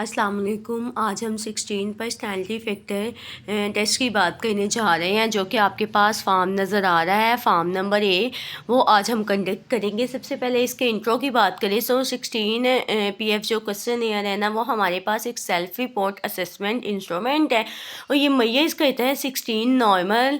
अस्सलाम वालेकुम। आज हम 16 पर्सनैलिटी फैक्टर टेस्ट की बात करने जा रहे हैं, जो कि आपके पास फॉर्म नज़र आ रहा है। फॉर्म नंबर ए वो आज हम कंडक्ट करेंगे। सबसे पहले इसके इंट्रो की बात करें तो 16 पीएफ जो क्वेश्चन ईयर है ना, वो हमारे पास एक सेल्फ रिपोर्ट असेसमेंट इंस्ट्रूमेंट है और ये मैयज़ करता है 16 नॉर्मल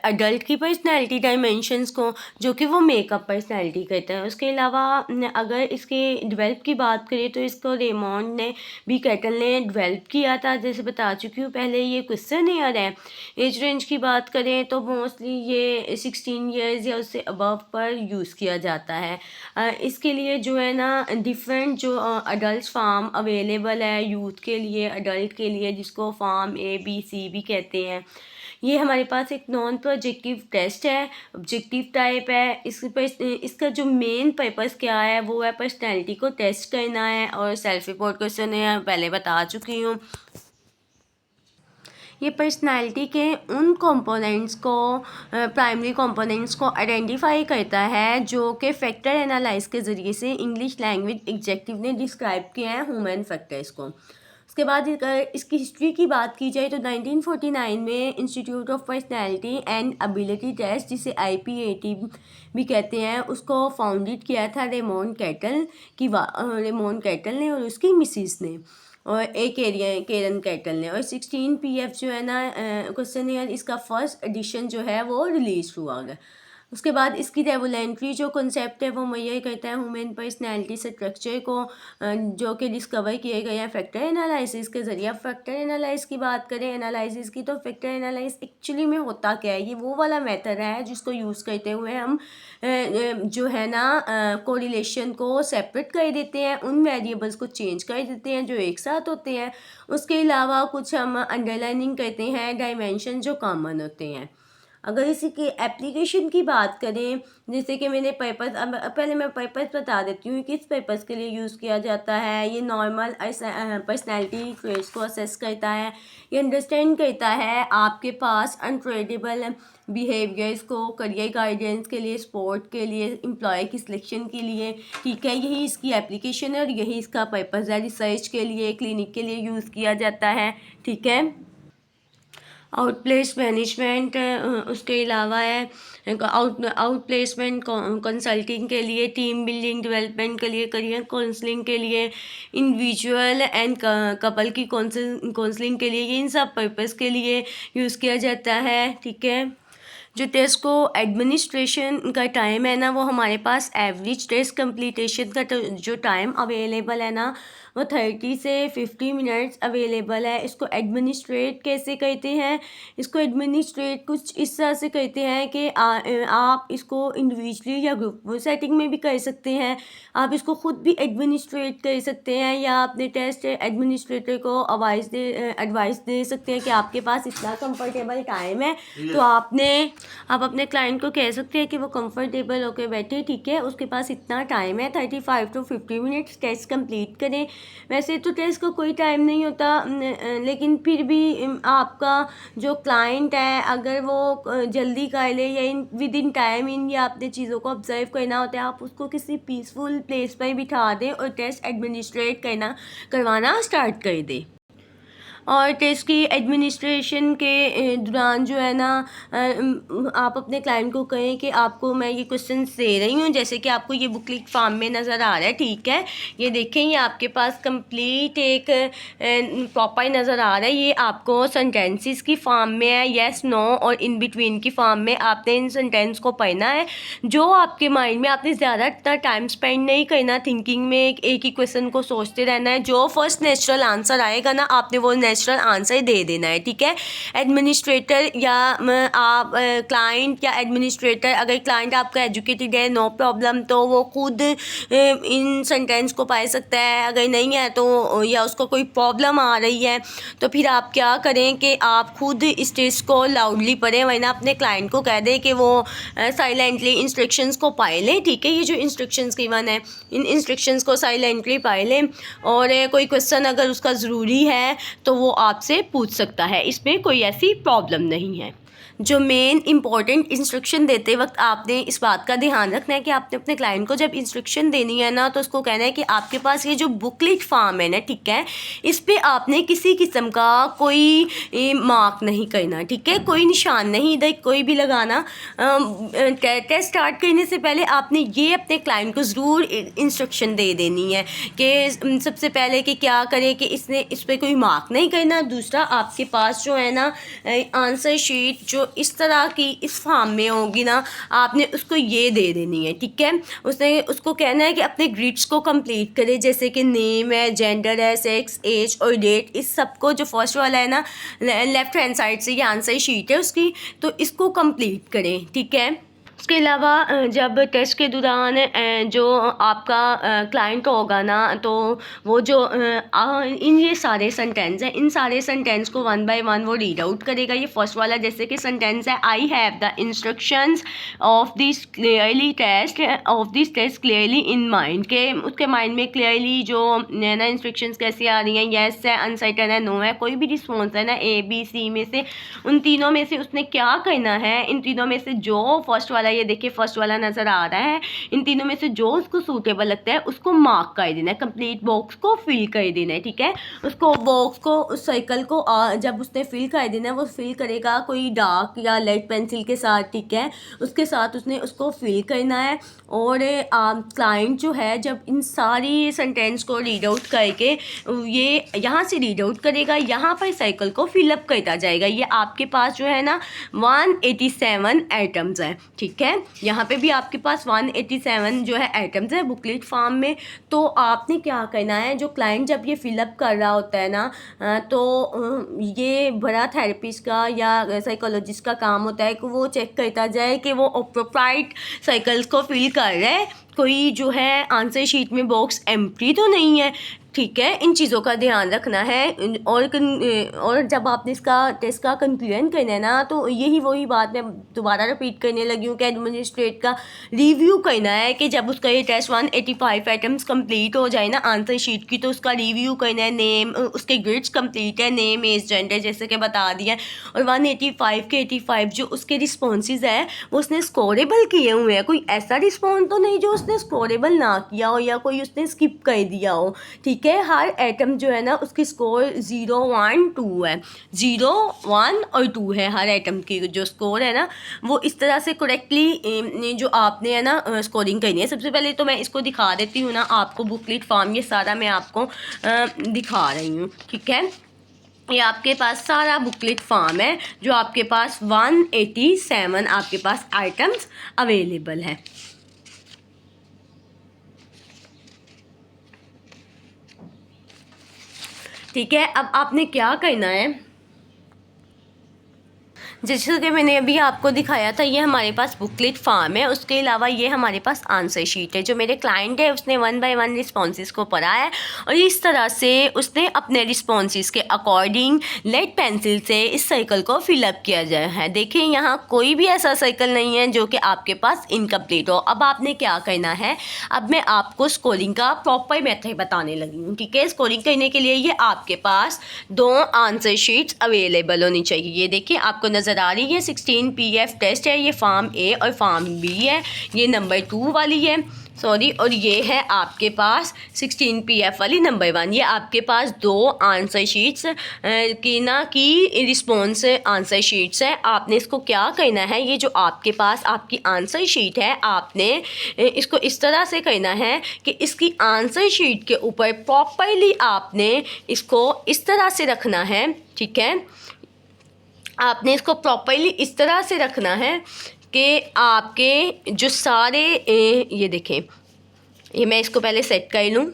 अडल्ट की पर्सनैलिटी डायमेंशंस को, जो कि वो मेकअप पर्सनैलिटी करता है। उसके अलावा अगर इसके डेवलप की बात करें तो इसको रेमोंड ने बी कैटल ने डेवलप किया था, जैसे बता चुकी हूँ पहले। ये क्वेश्चन ईयर है। एज रेंज की बात करें तो मोस्टली ये 16 ईयर्स या उससे अबव पर यूज़ किया जाता है। इसके लिए जो है ना डिफरेंट जो अडल्ट फार्म अवेलेबल है यूथ के लिए, अडल्ट के लिए, जिसको फार्म ए बी सी भी कहते हैं। ये हमारे पास एक नॉन प्रोजेक्टिव टेस्ट है, ऑब्जेक्टिव टाइप है। इसका जो मेन पर्पस क्या है वो है पर्सनैलिटी को टेस्ट करना है और सेल्फ रिपोर्ट क्वेश्चन है, पहले बता चुकी हूँ। ये पर्सनैलिटी के उन कंपोनेंट्स को, प्राइमरी कंपोनेंट्स को आइडेंटिफाई करता है जो कि फैक्टर एनालाइज के ज़रिए से इंग्लिश लैंग्वेज एग्जेक्टिव ने डिस्क्राइब किया है ह्यूमन फैक्टर्स को। उसके बाद इसकी हिस्ट्री की बात की जाए तो 1949 में institute of personality and ability test, जिसे IPAT भी कहते हैं, उसको फाउंडेड किया था रेमोन कैटल ने और उसकी मिसिस ने, और केरन कैटल ने। और 16 PF जो है ना क्वेश्चन ईयर, इसका फर्स्ट एडिशन जो है वो रिलीज हुआ है। उसके बाद इसकी रेवोलेंट्री जो कॉन्सेप्ट है वो मुहैया करता है ह्यूमन पर्सनैलिटी स्ट्रक्चर को, जो कि डिस्कवर किए गए हैं फैक्टर एनालिसिस के ज़रिए। फैक्टर एनालिसिस की बात करें एनालिसिस की, तो फैक्टर एनालिसिस एक्चुअली में होता क्या है, ये वो वाला मेथड है जिसको यूज़ करते हुए हम जो है ना कोरिलेशन को सेपरेट कर देते हैं, उन वेरिएबल्स को चेंज कर देते हैं जो एक साथ होते हैं। उसके अलावा कुछ हम अंडरलाइनिंग करते हैं डायमेंशन जो कॉमन होते हैं। अगर इसी की एप्लीकेशन की बात करें, जैसे कि मैंने पर्पस, पहले मैं पर्पस बता देती हूँ किस पर्पस के लिए यूज़ किया जाता है। ये नॉर्मल पर्सनैलिटी ट्रेट्स को असेस करता है, ये अंडरस्टैंड करता है आपके पास अनट्रेडेबल बिहेवियर्स को, करियर गाइडेंस के लिए, स्पोर्ट के लिए, एम्प्लॉय की सिलेक्शन के लिए। ठीक है, यही इसकी एप्लीकेशन है और यही इसका पर्पस है। रिसर्च के लिए, क्लिनिक के लिए यूज़ किया जाता है। ठीक है, आउट प्लेस मैनेजमेंट उसके अलावा है आउट प्लेसमेंट कंसल्टिंग के लिए, टीम बिल्डिंग डेवलपमेंट के लिए, करियर काउंसलिंग के लिए, इंडिविजुअल एंड कपल की काउंसलिंग के लिए, ये इन सब पर्पस के लिए यूज़ किया जाता है। ठीक है, जो टेस्ट को एडमिनिस्ट्रेशन का टाइम है ना, वो हमारे पास एवरेज टेस्ट कंप्लीटेशन का जो टाइम अवेलेबल है ना, वो 30 से 50 मिनट्स अवेलेबल है। इसको एडमिनिस्ट्रेट कैसे करते हैं, इसको एडमिनिस्ट्रेट कुछ इस तरह से करते हैं कि आप इसको इंडिविजुअली या ग्रुप सेटिंग में भी कर सकते हैं, आप इसको ख़ुद भी एडमिनिस्ट्रेट कर सकते हैं, या अपने टेस्ट एडमिनिस्ट्रेटर को एडवाइस दे सकते हैं कि आपके पास इतना कंफर्टेबल टाइम है, तो आप अपने क्लाइंट को कह सकते हैं कि वो कंफर्टेबल होकर बैठे। ठीक है, उसके पास इतना टाइम है, 35 to 50 मिनट्स टेस्ट कंप्लीट करें। वैसे तो टेस्ट का कोई टाइम नहीं होता, लेकिन फिर भी आपका जो क्लाइंट है अगर वो जल्दी कर ले या विद इन टाइम या अपने चीज़ों को ऑब्जर्व करना होता है, आप उसको किसी पीसफुल प्लेस पर बिठा दें और टेस्ट एडमिनिस्ट्रेट करवाना स्टार्ट कर दें। और टेस्ट की एडमिनिस्ट्रेशन के दौरान जो है ना आप अपने क्लाइंट को कहें कि आपको मैं ये क्वेश्चन दे रही हूँ, जैसे कि आपको ये बुकलेट फॉर्म में नज़र आ रहा है। ठीक है, ये देखें, ये आपके पास कंप्लीट एक प्रॉपर नज़र आ रहा है। ये आपको सेंटेंसेस की फॉर्म में है, येस नो और इन बिटवीन की फॉर्म में। आपने इन सेंटेंस को पढ़ना है, जो आपके माइंड में, आपने ज़्यादातर टाइम स्पेंड नहीं करना थिंकिंग में, एक ही क्वेश्चन को सोचते रहना है। जो फर्स्ट नेचुरल आंसर आएगा ना, आपने वो नेचुरल आंसर दे देना है। ठीक है, एडमिनिस्ट्रेटर या आप क्लाइंट या एडमिनिस्ट्रेटर, अगर क्लाइंट आपका एजुकेटेड है नो प्रॉब्लम, तो वो खुद इन सेंटेंस को पढ़ सकता है। अगर नहीं है तो, या उसको कोई प्रॉब्लम आ रही है, तो फिर आप क्या करें कि आप खुद इस टेस्ट को लाउडली पढ़ें, वरना अपने क्लाइंट को कह दें कि वो साइलेंटली इंस्ट्रक्शंस को पढ़ लें। ठीक है, ये जो इंस्ट्रक्शंस गिवन है, इन इंस्ट्रक्शंस को साइलेंटली पढ़ लें, और कोई क्वेश्चन अगर उसका ज़रूरी है तो वो आपसे पूछ सकता है, इसमें कोई ऐसी प्रॉब्लम नहीं है। जो मेन इंपॉर्टेंट इंस्ट्रक्शन देते वक्त आपने इस बात का ध्यान रखना है कि आपने अपने क्लाइंट को जब इंस्ट्रक्शन देनी है ना, तो उसको कहना है कि आपके पास ये जो बुकलेट फॉर्म है ना, ठीक है, इस पे आपने किसी किस्म का कोई मार्क नहीं करना, ठीक है, कोई निशान नहीं इधर कोई भी लगाना। टेस्ट स्टार्ट करने से पहले आपने ये अपने क्लाइंट को ज़रूर इंस्ट्रक्शन दे देनी है कि सबसे पहले कि क्या करें कि इसने इस पर कोई मार्क नहीं करना। दूसरा, आपके पास जो है ना आंसर शीट जो इस तरह की इस फॉर्म में होगी ना, आपने उसको ये दे देनी है, ठीक है। उसको कहना है कि अपने ग्रिड्स को कंप्लीट करे, जैसे कि नेम है, जेंडर है, सेक्स, एज और डेट, इस सबको जो फर्स्ट वाला है ना लेफ्ट हैंड साइड से ये आंसर शीट है उसकी, तो इसको कंप्लीट करें, ठीक है। उसके अलावा जब टेस्ट के दौरान जो आपका क्लाइंट होगा ना, तो वो जो इन ये सारे सेंटेंस हैं, इन सारे सेंटेंस को वन बाय वन वो रीड आउट करेगा। ये फर्स्ट वाला जैसे कि सेंटेंस है, I have the instructions of this test clearly in mind, के उसके माइंड में क्लियरली जो है ना इंस्ट्रक्शंस कैसी आ रही हैं, येस है, अनसर्टेन है, नो है, कोई भी रिस्पॉन्स है ना ए बी सी में से, उन तीनों में से उसने क्या करना है, इन तीनों में से जो फर्स्ट वाला, ये देखिए फर्स्ट वाला नज़र आ रहा है, इन तीनों में से जो उसको सूटेबल लगता है उसको मार्क कर देना है, कंप्लीट बॉक्स को फिल कर देना है, ठीक है। उसको बॉक्स को, उस सर्कल को जब उसने फिल कर देना है, वो फिल करेगा कोई डार्क या लेड पेंसिल के साथ, ठीक है, उसके साथ उसने उसको फिल करना है। और क्लाइंट जो है जब इन सारी सेंटेंस को रीड आउट करके ये यहाँ से रीड आउट करेगा, यहाँ पर सर्कल को फिलअप करता जाएगा। ये आपके पास जो है ना 187 आइटम्स हैं, ठीक है। यहाँ पे भी आपके पास 187 जो है आइटम्स है बुकलेट फॉर्म में। तो आपने क्या करना है, जो क्लाइंट जब ये फिलअप कर रहा होता है ना, तो ये बड़ा थेरेपिस्ट का या साइकोलॉजिस्ट का काम होता है कि वो चेक करता जाए कि वो अप्रोप्राइट साइकिल्स को फिल कर रहे हैं, कोई जो है आंसर शीट में बॉक्स एम्प्टी तो नहीं है, ठीक है। इन चीज़ों का ध्यान रखना है। और जब आपने इसका टेस्ट का कंक्लूजन करना है ना, तो यही वही बात मैं दोबारा रिपीट करने लगी हूँ कि एडमिनिस्ट्रेट का रिव्यू करना है कि जब उसका ये टेस्ट 185 आइटम्स कंप्लीट हो जाए ना आंसर शीट की, तो उसका रिव्यू करना है। नेम, उसके ग्रिड्स कंप्लीट है, नेम एज जेंडर जैसे कि बता दिया, और 185 के 85 जो उसके रिस्पॉन्सेज है वो उसने स्कोरेबल किए हुए हैं। कोई ऐसा रिस्पॉन्स तो नहीं जो उसने स्कोरेबल ना किया हो या कोई उसने स्किप कर दिया हो, ठीक है। हर एटम जो है ना उसकी स्कोर 0, 1, 2 है, 0, 1 और 2 है हर एटम की जो स्कोर है ना, वो इस तरह से करेक्टली जो आपने है ना स्कोरिंग करनी है। सबसे पहले तो मैं इसको दिखा देती हूँ ना आपको, बुकलेट फॉर्म ये सारा मैं आपको दिखा रही हूँ, ठीक है। ये आपके पास सारा बुकलेट फॉर्म है जो आपके पास 187 आपके पास आइटम्स अवेलेबल है। ठीक है, अब आपने क्या करना है, जैसे कि मैंने अभी आपको दिखाया था, ये हमारे पास बुकलेट फॉर्म है। उसके अलावा ये हमारे पास आंसर शीट है। जो मेरे क्लाइंट है उसने 1 बाय 1 रिस्पॉन्सेज को पढ़ा है और इस तरह से उसने अपने रिस्पॉन्सेज के अकॉर्डिंग लेड पेंसिल से इस सर्कल को फिलअप किया जाए है। देखें यहाँ कोई भी ऐसा सर्कल नहीं है जो कि आपके पास इनकम्प्लीट हो। अब आपने क्या करना है, अब मैं आपको स्कोरिंग का प्रॉपर मेथड बताने लगी हूँ, ठीक है। स्कोरिंग करने के लिए ये आपके पास 2 आंसर शीट्स अवेलेबल होनी चाहिए। ये देखिए आपको नज़र आ रही है 16 PF टेस्ट है, ये फॉर्म ए और फॉर्म बी है, ये नंबर 2 वाली है, सॉरी, और ये है आपके पास 16 PF वाली नंबर 1। ये आपके पास 2 आंसर शीट्स की रिस्पॉन्स आंसर शीट्स है। आपने इसको क्या करना है, ये जो आपके पास आपकी आंसर शीट है, आपने इसको इस तरह से करना है कि इसकी आंसर शीट के ऊपर प्रॉपरली आपने इसको इस तरह से रखना है, ठीक है। आपने इसको प्रॉपरली इस तरह से रखना है कि आपके जो सारे ये देखें, ये मैं इसको पहले सेट कर लूँ।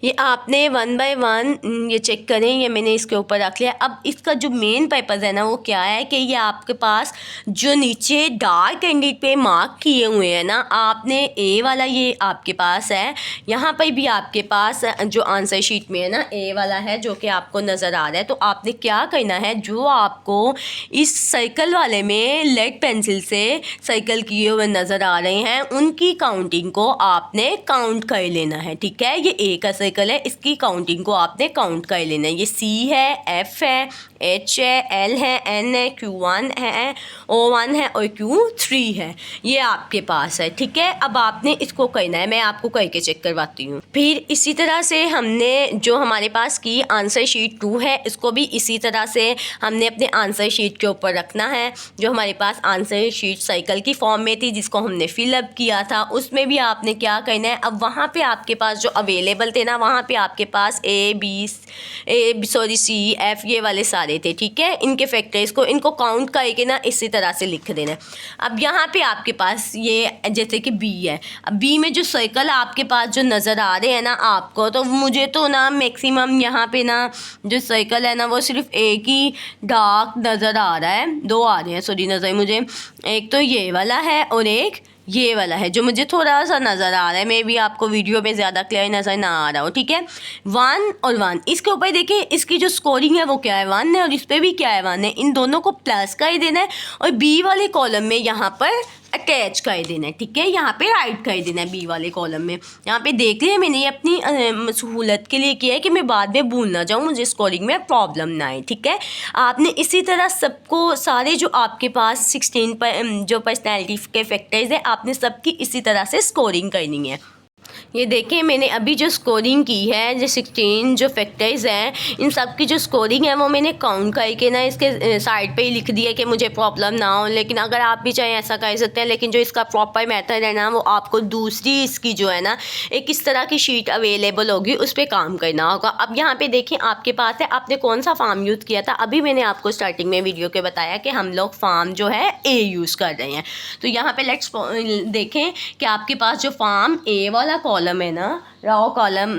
ये आपने 1 बाय 1 ये चेक करें, ये मैंने इसके ऊपर रख लिया। अब इसका जो मेन पर्पज़ है ना वो क्या है कि ये आपके पास जो नीचे डार्क एंडेड पे मार्क किए हुए हैं ना, आपने ए वाला ये आपके पास है, यहाँ पर भी आपके पास जो आंसर शीट में है ना ए वाला है जो कि आपको नज़र आ रहा है। तो आपने क्या करना है, जो आपको इस सर्कल वाले में लेड पेंसिल से सर्कल किए हुए नज़र आ रहे हैं उनकी काउंटिंग को आपने काउंट कर लेना है, ठीक है। ये ए का सर्कल है, इसकी काउंटिंग को आपने काउंट कर लेना है। ये C है, F है, H है, L है, N है, Q1 है, O1 है और Q3 है। ये आपके पास है, ठीक है। अब आपने इसको करना है, मैं आपको करके चेक करवाती हूँ। फिर इसी तरह से हमने जो हमारे पास की आंसर शीट 2 है, इसको भी इसी तरह से हमने अपने आंसर शीट के ऊपर रखना है। जो हमारे पास आंसर शीट साइकिल की फॉर्म में थी, जिसको हमने फिलअप किया था, उसमें भी आपने क्या करना है, अब वहाँ पे आपके पास जो अवेलेबल थे ना, वहाँ पे आपके पास C F ये वाले सारे थे, ठीक है। इनके फैक्टर्स को इनको काउंट करके ना इसी तरह से लिख देना है। अब यहाँ पे आपके पास ये जैसे कि B है, अब B में जो सर्कल आपके पास जो नज़र आ रहे हैं ना आपको, तो मुझे तो ना मैक्सिमम यहाँ पे ना जो सर्कल है ना वो सिर्फ एक ही डार्क नज़र आ रहा है, 2 आ रहे हैं सॉरी नज़र मुझे, एक तो ये वाला है और एक ये वाला है जो मुझे थोड़ा सा नज़र आ रहा है। मे भी आपको वीडियो में ज़्यादा क्लियर नज़र ना आ रहा हो, ठीक है। 1 और 1 इसके ऊपर देखिए, इसकी जो स्कोरिंग है वो क्या है, 1 है, और इस पर भी क्या है, 1 है। इन दोनों को प्लस कर ही देना है और बी वाले कॉलम में यहाँ पर अटैच कर देना है, ठीक है। यहाँ पे राइट कर देना है बी वाले कॉलम में। यहाँ पे देख लिया मैंने ये अपनी सहूलत के लिए किया है कि मैं बाद में भूल ना जाऊँ, मुझे स्कोरिंग में प्रॉब्लम ना आए, ठीक है। आपने इसी तरह सबको सारे जो आपके पास 16 पर जो पर्सनैलिटी के फैक्टर्स हैं, आपने सबकी इसी तरह से स्कोरिंग करनी है। ये देखें मैंने अभी जो स्कोरिंग की है, जो 16 जो फैक्टर्स हैं, इन सब की जो स्कोरिंग है वो मैंने काउंट करके ना इसके साइड पे ही लिख दिया कि मुझे प्रॉब्लम ना हो। लेकिन अगर आप भी चाहें ऐसा कर सकते हैं, लेकिन जो इसका प्रॉपर मेथड है ना वो आपको दूसरी इसकी जो है ना एक इस तरह की शीट अवेलेबल होगी, उस पर काम करना होगा। अब यहाँ पर देखें आपके पास है, आपने कौन सा फॉर्म यूज़ किया था, अभी मैंने आपको स्टार्टिंग में वीडियो के बताया कि हम लोग फॉर्म जो है ए यूज़ कर रहे हैं। तो यहाँ पर लेट्स देखें कि आपके पास जो फॉर्म ए वाला कॉलम है ना, रॉ कॉलम,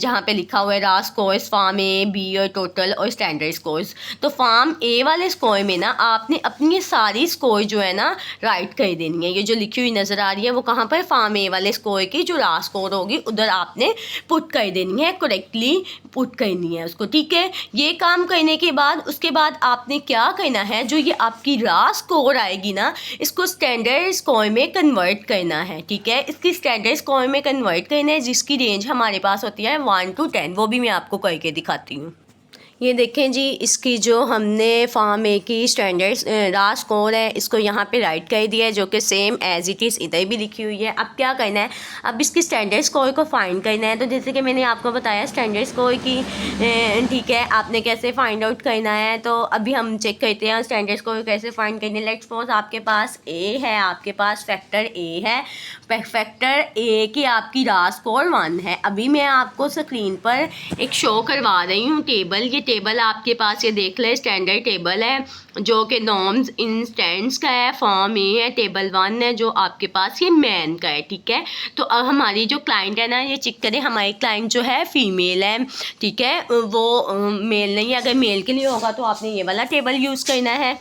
जहाँ पे लिखा हुआ है रॉ स्कोर्स, फॉर्म ए, बी और टोटल और स्टैंडर्ड स्कोर्स, तो फॉर्म ए वाले स्कोर में ना आपने अपनी सारी स्कोर जो है ना राइट कर देनी है। ये जो लिखी हुई नज़र आ रही है वो कहाँ पर, फॉर्म ए वाले स्कोर की जो रॉ स्कोर होगी उधर आपने पुट कर देनी है, करेक्टली पुट करनी है उसको, ठीक है। ये काम करने के बाद उसके बाद आपने क्या करना है, जो ये आपकी रॉ स्कोर आएगी ना, इसको स्टैंडर्ड स्कोर में कन्वर्ट करना है, ठीक है। इसकी स्टैंडर्ड स्कोर में कन्वर्ट करना है, जिसकी रेंज हमारे पास होती है 1 to 10, वो भी मैं आपको करके दिखाती हूँ। ये देखें जी, इसकी जो हमने फॉर्म ए की स्टैंडर्ड रॉ स्कोर है, इसको यहाँ पे राइट कर दिया है, जो कि सेम एज इट इज़ इधर भी लिखी हुई है। अब क्या करना है, अब इसकी स्टैंडर्ड स्कोर को फाइंड करना है। तो जैसे कि मैंने आपको बताया स्टैंडर्ड स्कोर की, ठीक है, आपने कैसे फाइंड आउट करना है, तो अभी हम चेक करते हैं स्टैंडर्ड स्कोर कैसे फाइंड करना है। लेट्स सपोज आपके पास ए है, आपके पास फैक्टर ए है, फैक्टर ए की आपकी रॉ स्कोर 1 है। अभी मैं आपको स्क्रीन पर एक शो करवा रही हूँ टेबल। ये टेबल आपके पास ये देख ले, स्टैंडर्ड टेबल है जो कि नॉर्म्स इंस्टेंट्स का है, फॉर्म ए है, टेबल 1 है जो आपके पास ये मैन का है, ठीक है। तो अब हमारी जो क्लाइंट है ना, ये चेक करें, हमारी क्लाइंट जो है फीमेल है, ठीक है, वो मेल नहीं है। अगर मेल के लिए होगा तो आपने ये वाला टेबल यूज़ करना है,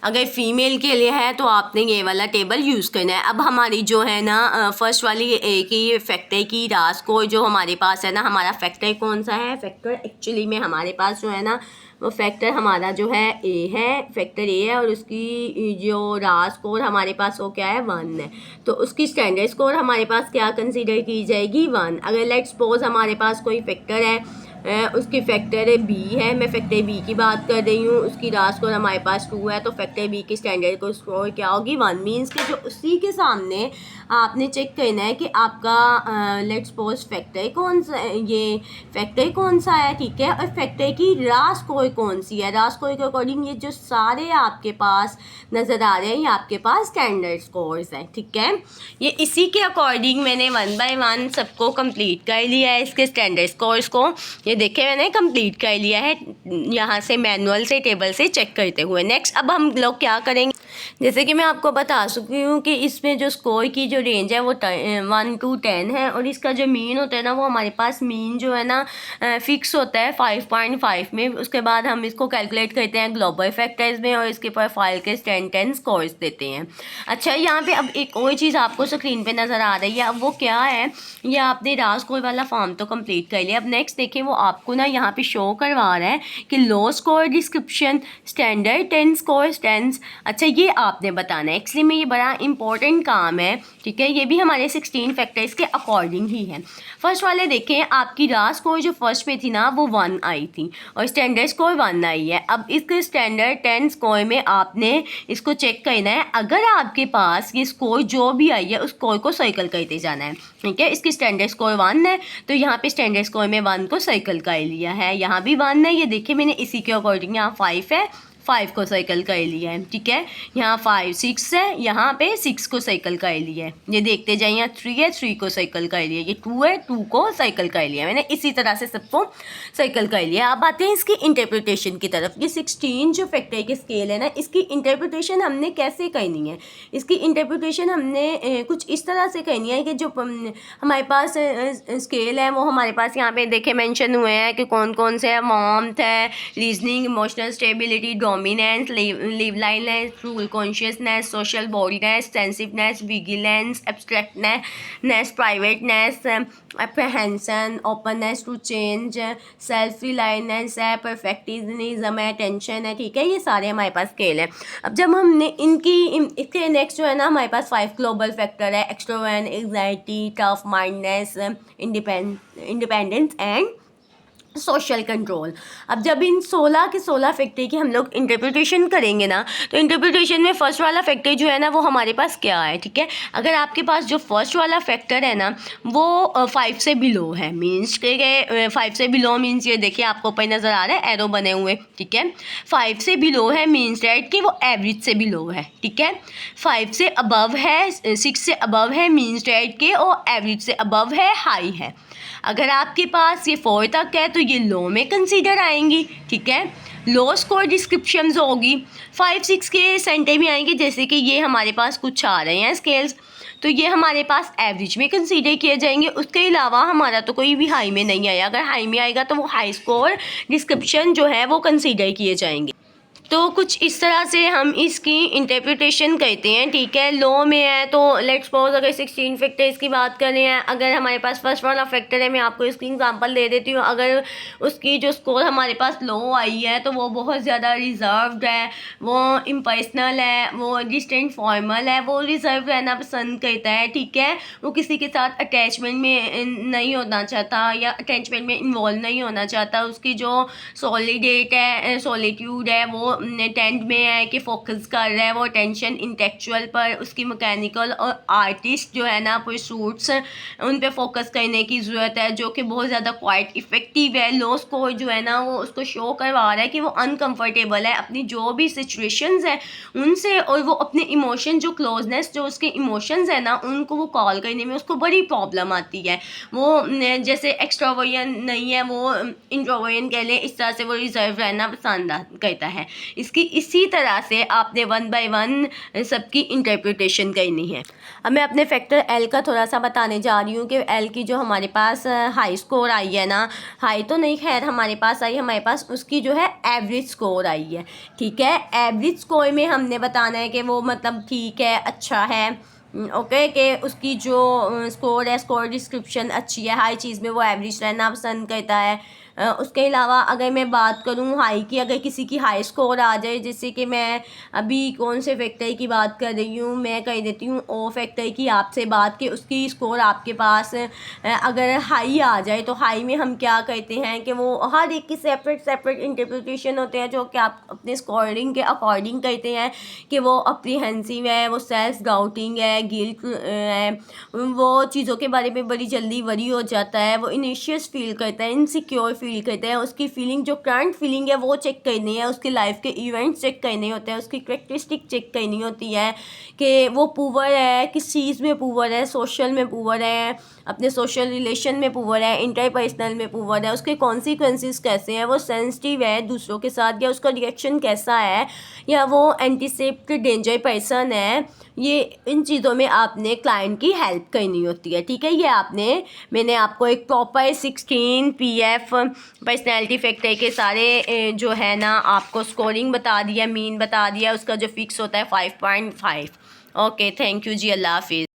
अगर फीमेल के लिए है तो आपने ये वाला टेबल यूज़ करना है। अब हमारी जो है ना फर्स्ट वाली ए की फैक्टर की रॉ स्कोर जो हमारे पास है ना, हमारा फैक्टर कौन सा है, फैक्टर एक्चुअली में हमारे पास जो है ना वो फैक्टर हमारा जो है ए है, फैक्टर ए है, और उसकी जो रॉ स्कोर हमारे पास वो क्या है, 1 है। तो उसकी स्टैंडर्ड स्कोर हमारे पास क्या कंसीडर की जाएगी, 1। अगर लेट्स सपोज हमारे पास कोई फैक्टर है, उसकी फैक्टर बी है, मैं फैक्टर बी की बात कर रही हूँ, उसकी रॉ स्कोर हमारे पास 2 है, तो फैक्टर बी की स्टैंडर्ड को स्कोर क्या होगी, 1। मीन्स के जो उसी के सामने आपने चेक करना है कि आपका लेट्स सपोज फैक्टर कौन सा, ये फैक्टर कौन सा है, ठीक है, और फैक्टर की रॉ स्कोर कौन सी है। रॉ स्कोर के अकॉर्डिंग ये जो सारे आपके पास नज़र आ रहे हैं ये आपके पास स्टैंडर्ड स्कोर्स हैं, ठीक है। ये इसी के अकॉर्डिंग मैंने 1 by 1 सबको कंप्लीट कर लिया है, इसके स्टैंडर्ड स्कोर्स को। ये देखे मैंने कंप्लीट कर लिया है यहाँ से मैनुअल से टेबल से चेक करते हुए। नेक्स्ट अब हम लोग क्या करेंगे, जैसे कि मैं आपको बता चुकी हूँ कि इसमें जो स्कोर की जो रेंज है वो 1 to 10 है, और इसका जो मीन होता है ना वो हमारे पास मीन जो है ना फिक्स होता है 5.5 में। उसके बाद हम इसको कैलकुलेट करते हैं ग्लोबल फैक्टर्स में और इसके प्रोफाइल के 10 स्कोर्स देते हैं। अच्छा, यहाँ पे अब एक और चीज़ आपको स्क्रीन पे नज़र आ रही है, अब वो क्या है, ये आपने रॉ स्कोर वाला फॉर्म तो कंप्लीट कर लिया। अब नेक्स्ट देखें, वो आपको ना यहाँ पे शो करवा रहा है कि लो स्कोर डिस्क्रिप्शन, स्टैंडर्ड 10 स्कोर 10। अच्छा, ये आपने बताना है। एक्चुअली में ये बड़ा इंपॉर्टेंट काम है, ठीक है। ये भी हमारे 16 फैक्टर्स के अकॉर्डिंग ही है। फर्स्ट वाले देखें, आपकी राह स्कोर जो फर्स्ट पे थी ना वो 1 आई थी और स्टैंडर्ड स्कोर 1 आई है। अब इसके स्टैंडर्ड 10 स्कोर में आपने इसको चेक करना है। अगर आपके पास ये स्कोर जो भी आई है उस स्कोर को सर्कल करते जाना है, ठीक है। इसकी स्टैंडर्ड स्कोर 1 है तो यहाँ पे स्टैंडर्ड स्कोर में 1 को सर्कल कर लिया है। यहाँ भी 1 है, ये देखिए मैंने इसी के अकॉर्डिंग यहाँ 5 है, 5 को सर्कल कर लिया है, ठीक है। यहाँ 5 6 है, यहाँ पे 6 को सर्कल कर लिया है। ये देखते जाइए, यहाँ 3 है, 3 को सर्कल कर लिया, ये 2 है, 2 को सर्कल कर लिया। मैंने इसी तरह से सबको सर्कल कर लिया। अब आते हैं इसकी इंटरप्रिटेशन की तरफ। ये 16 जो फैक्टर की स्केल है ना, इसकी इंटरप्रिटेशन हमने कैसे करनी है? इसकी इंटरप्रिटेशन हमने कुछ इस तरह से करनी है कि जो हमारे पास स्केल है वो हमारे पास यहाँ पे देखे मेंशन हुए हैं कि कौन कौन से है। वार्मथ है, reasoning, emotional stability, dominance, liveliness, rule consciousness, social boldness, sensitiveness, vigilance, abstractness, privateness, apprehension, openness to change, self reliance है, परफेक्टिज्म है, टेंशन है, ठीक है। ये सारे हमारे पास स्केल है। अब जब हमने इसके नेक्स्ट जो है ना हमारे पास 5 ग्लोबल फैक्टर है, extrovert, anxiety, tough mindness, independence and social control. अब जब इन 16 के 16 फैक्टर की हम लोग इंटरप्रिटेशन करेंगे ना, तो इंटरप्रिटेशन में फर्स्ट वाला फैक्टर जो है ना वो हमारे पास क्या है, ठीक है। अगर आपके पास जो फर्स्ट वाला फैक्टर है ना वो 5 से बिलो है, मीन्स के 5 से बिलो मीन्स ये देखिए आपको ऊपर नज़र आ रहा है एरो बने हुए, ठीक है। 5 से बिलो है मीन्स डैट कि वो एवरेज से बिलो है, ठीक है। 5 से अबव है, 6 से अबव है मीन्स डैट कि वो एवरेज से अबव है, हाई है। अगर आपके पास ये 4 तक है तो ये लो में कंसीडर आएंगी, ठीक है। लो स्कोर डिस्क्रिप्शंस होगी 5-6 के सेंटर में आएंगे, जैसे कि ये हमारे पास कुछ आ रहे हैं स्केल्स, तो ये हमारे पास एवरेज में कंसीडर किए जाएंगे। उसके अलावा हमारा तो कोई भी हाई में नहीं आया। अगर हाई में आएगा तो वो हाई स्कोर डिस्क्रिप्शन जो है वो कंसीडर किए जाएंगे। तो कुछ इस तरह से हम इसकी इंटरप्रिटेशन करते हैं, ठीक है। लो में है तो लेट्स सपोज अगर 16 फैक्टर्स की बात कर रहे हैं, अगर हमारे पास फर्स्ट वाला फैक्टर है, मैं आपको इसकी एग्जांपल दे देती हूँ। अगर उसकी जो स्कोर हमारे पास लो आई है तो वो बहुत ज़्यादा रिजर्व्ड है, वो इम्पर्सनल है, वो डिस्टेंट फॉर्मल है, वो रिजर्व रहना पसंद करता है, ठीक है। वो किसी के साथ अटैचमेंट में नहीं होना चाहता या अटैचमेंट में इन्वॉल्व नहीं होना चाहता। उसकी जो सॉलिडेट है, सॉलिट्यूड है, वो टेंट में है कि फोकस कर रहा है वो अटेंशन इंटेलेक्चुअल पर। उसकी मैकेनिकल और आर्टिस्ट जो है ना परसूट्स उन पे फोकस करने की ज़रूरत है, जो कि बहुत ज़्यादा क्वाइट इफ़ेक्टिव है। लो स्कोर जो है ना वो उसको शो करवा रहा है कि वो अनकंफर्टेबल है अपनी जो भी सिचुएशंस है उनसे, और वो अपने इमोशन जो क्लोजनेस जो उसके इमोशंस है ना उनको वो कॉल करने में उसको बड़ी प्रॉब्लम आती है। वो जैसे एक्सट्रोवर्जन नहीं है, वो इंट्रोवर्जन कह लें, इस तरह से वो रिजर्व रहना पसंद करता है। इसकी इसी तरह से आपने 1 बाय 1 सबकी इंटरप्रिटेशन करनी है। अब मैं अपने फैक्टर एल का थोड़ा सा बताने जा रही हूँ कि एल की जो हमारे पास हाई स्कोर आई है ना, हाई तो नहीं खैर हमारे पास आई, हमारे पास उसकी जो है एवरेज स्कोर आई है, ठीक है। एवरेज स्कोर में हमने बताना है कि वो मतलब ठीक है, अच्छा है, ओके कि उसकी जो स्कोर है, स्कोर डिस्क्रिप्शन अच्छी है, हाई चीज़ में वो एवरेज रहना पसंद करता है। उसके अलावा अगर मैं बात करूँ हाई की, अगर किसी की हाई स्कोर आ जाए, जैसे कि मैं अभी कौन से फैक्टर की बात कर रही हूँ, मैं कह देती हूँ ओ फैक्टर की आपसे बात कि उसकी स्कोर आपके पास अगर हाई आ जाए तो हाई में हम क्या कहते हैं कि वो हर एक की सेपरेट इंटरप्रिटेशन होते हैं जो कि आप अपने स्कोरिंग के अकॉर्डिंग कहते हैं कि वो अप्रीहेंसिव है, वो सेल्फ डाउटिंग है, गिल्ट है, वो चीज़ों के बारे में बड़ी जल्दी वरी हो जाता है, वो इनिशियस फील करता है, इनसिक्योर फील करते हैं। उसकी फीलिंग जो करंट फीलिंग है वो चेक करनी है, उसकी लाइफ के इवेंट्स चेक करने होते हैं, उसकी करेक्टरिस्टिक चेक करनी होती है कि वो पुअर है, किस चीज़ में पुअर है, सोशल में पुअर है, अपने सोशल रिलेशन में पुअर है, इंटरपर्सनल में पुअर है, उसके कॉन्सिक्वेंसेस कैसे हैं, वो सेंसिटिव है दूसरों के साथ या उसका रिएक्शन कैसा है, या वो एंटीसिपेट डेंजर पर्सन है। ये इन चीज़ों में आपने क्लाइंट की हेल्प करनी होती है, ठीक है। ये मैंने आपको एक प्रॉपर 16 PF पर्सनैलिटी फैक्टर के सारे जो है ना आपको स्कोरिंग बता दिया, मीन बता दिया, उसका जो फिक्स होता है 5.5। ओके, थैंक यू जी, अल्लाह हाफिज़।